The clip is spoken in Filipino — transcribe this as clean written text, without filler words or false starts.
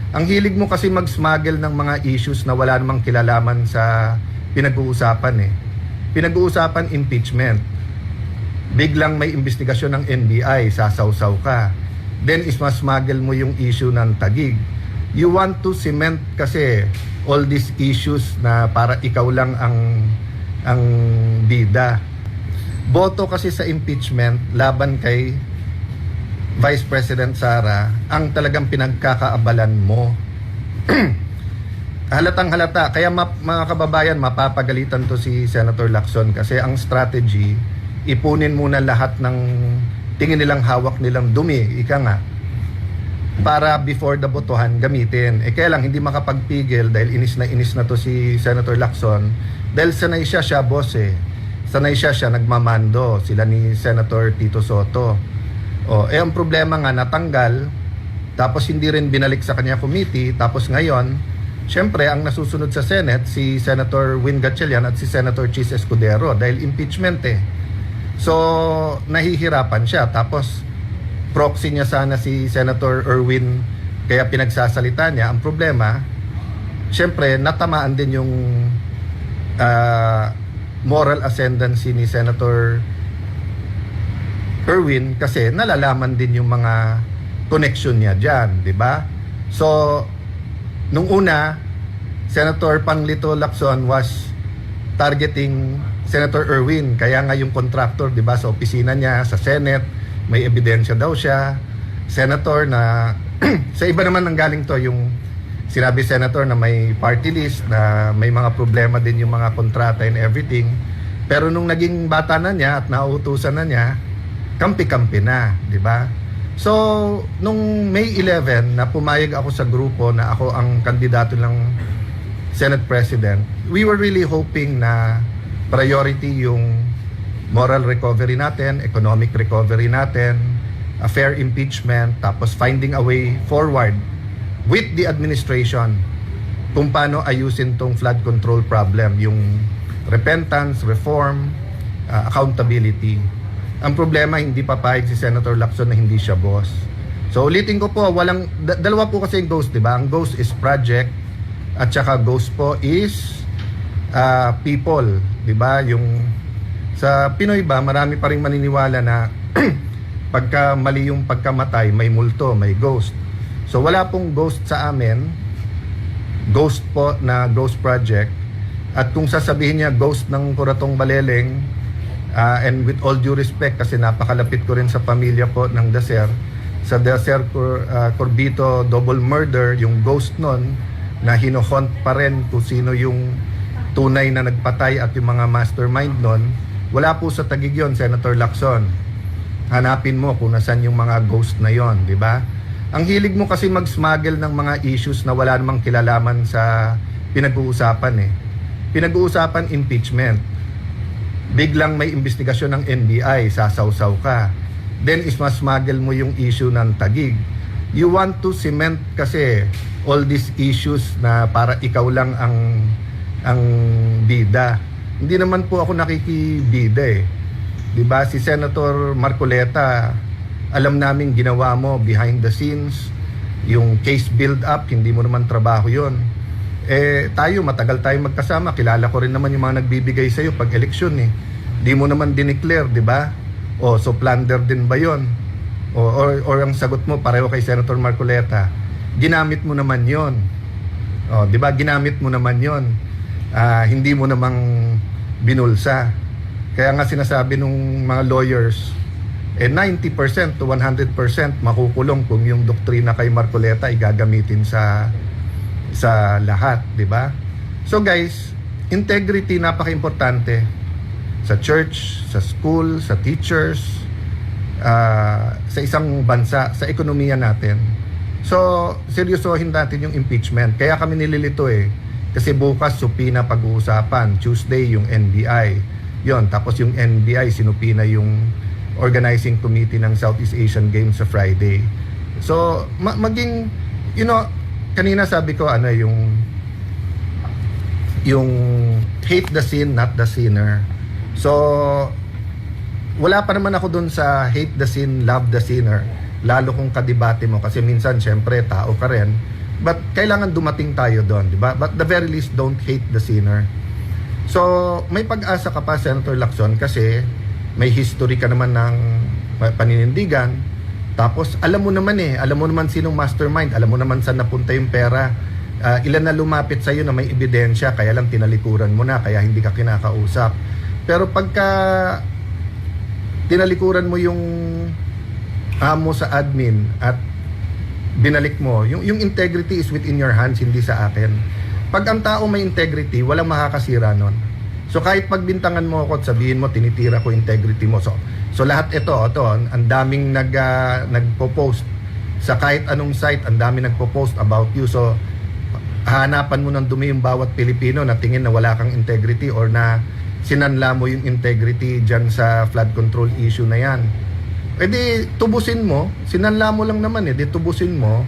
Ang hilig mo kasi mag-smuggle ng mga issues na wala namang kilalaman sa pinag-uusapan eh. Pinag-uusapan impeachment. Biglang may investigasyon ng NBI, sasawsaw ka. Then isma-smuggle mo yung issue ng Taguig. You want to cement kasi all these issues na para ikaw lang ang bida. Boto kasi sa impeachment laban kay Vice President Sara ang talagang pinagkakaabalan mo. Halatang halata. Kaya mga kababayan, mapapagalitan to si Senator Lacson kasi ang strategy, ipunin muna lahat ng tingin nilang hawak nilang dumi, ika nga, para before the botohan gamitin. Kaya lang hindi makapagpigil dahil inis na to si Senator Lacson dahil sanay siya boss eh. Sanay siya nagmamando, sila ni Senator Tito Soto. Ang problema nga natanggal, tapos hindi rin binalik sa kanya committee, tapos ngayon, syempre ang nasusunod sa Senate, si Senator Win Gatchalian at si Senator Chis Escudero dahil impeachment eh. So, nahihirapan siya. Tapos, proxy niya sana si Senator Erwin, kaya pinagsasalita niya. Ang problema, syempre, natamaan din yung moral ascendancy ni Senator Erwin kasi nalalaman din yung mga connection niya dyan, di ba? So, nung una, Senator Panglito Lacson was targeting Senator Erwin, kaya nga yung contractor, di ba, sa opisina niya, sa Senate, may ebidensya daw siya. Senator na, sa iba naman nanggaling to, yung sinabi Senator na may party list, na may mga problema din yung mga kontrata and everything. Pero nung naging bata na niya at nauutusan na niya, kampi-kampi na, di ba? So, nung May 11 na pumayag ako sa grupo na ako ang kandidato ng Senate President, we were really hoping na priority yung moral recovery natin, economic recovery natin, a fair impeachment, tapos finding a way forward with the administration kung paano ayusin tong flood control problem, yung repentance, reform, accountability. Ang problema, hindi papayag si Senator Lacson na hindi siya boss. So ulitin ko po, dalawa po kasi yung ghost, di ba? Ang ghost is project at saka ghost po is people, di ba? Yung sa Pinoy ba, marami pa ring maniniwala na pagka mali yung pagkamatay, may multo, may ghost. So wala pong ghost sa amin, ghost po na ghost project. At kung sasabihin niya ghost ng Kuratong Baleleng, and with all due respect kasi napakalapit ko rin sa pamilya po ng Dacer, sa Dacer Corbito double murder, yung ghost nun na hinohunt pa rin kung sino yung tunay na nagpatay at yung mga mastermind nun, wala po sa Taguig yun, Senator Lacson. Hanapin mo kung nasan yung mga ghost na yon, di ba? Ang hilig mo kasi mag-smuggle ng mga issues na wala namang kilalaman sa pinag-uusapan eh. Pinag-uusapan impeachment. Biglang may investigasyon ng NBI, sasawsaw ka. Then isma-smuggle mo yung issue ng Taguig. You want to cement kasi all these issues na para ikaw lang ang bida. Hindi naman po ako nakikibida eh. 'Di ba si Senator Marcoleta, alam namin ginawa mo behind the scenes, yung case build up, hindi mo naman trabaho 'yon. Tayo, matagal tayo magkasama. Kilala ko rin naman yung mga nagbibigay sa'yo pag eleksyon eh. Di mo naman dineclare, di ba? So plunder din ba yon? Or ang sagot mo, pareho kay Senator Marcoleta, ginamit mo naman yon. Di ba? Ginamit mo naman yon. Hindi mo namang binulsa. Kaya nga sinasabi nung mga lawyers, 90% to 100% makukulong kung yung doktrina kay Marcoleta ay gagamitin sa lahat, di ba? So guys, integrity napaka-importante sa church, sa school, sa teachers, sa isang bansa, sa ekonomiya natin. So, seryosohin natin yung impeachment. Kaya kami nililito eh. Kasi bukas supina pag-uusapan, Tuesday yung NBI. Yon, tapos yung NBI sinupina yung organizing committee ng Southeast Asian Games sa Friday. So, maging, kanina sabi ko yung hate the sin, not the sinner. So wala pa naman ako dun sa hate the sin, love the sinner. Lalo kung kadebate mo kasi minsan syempre tao ka rin, But kailangan dumating tayo doon, di ba? But the very least, don't hate the sinner. So, may pag-asa ka pa, Senator Lacson, kasi may history ka naman ng paninindigan. Tapos, alam mo naman sinong mastermind, alam mo naman saan napunta yung pera. Ilan na lumapit sa'yo na may ebidensya, kaya lang tinalikuran mo na, kaya hindi ka kinakausap. Pero pagka tinalikuran mo yung amo sa admin at binalik mo, yung integrity is within your hands, hindi sa akin. Pag ang tao may integrity, walang makakasira nun. So kahit pagbintangan mo ako at sabihin mo, tinitira ko integrity mo. So lahat ito, ang daming nagpo-post sa kahit anong site, ang daming nagpo-post about you. So hahanapan mo ng dumi yung bawat Pilipino na tingin na wala kang integrity or na sinanla mo yung integrity dyan sa flood control issue na yan. E di tubusin mo, sinanla mo lang naman di tubusin mo.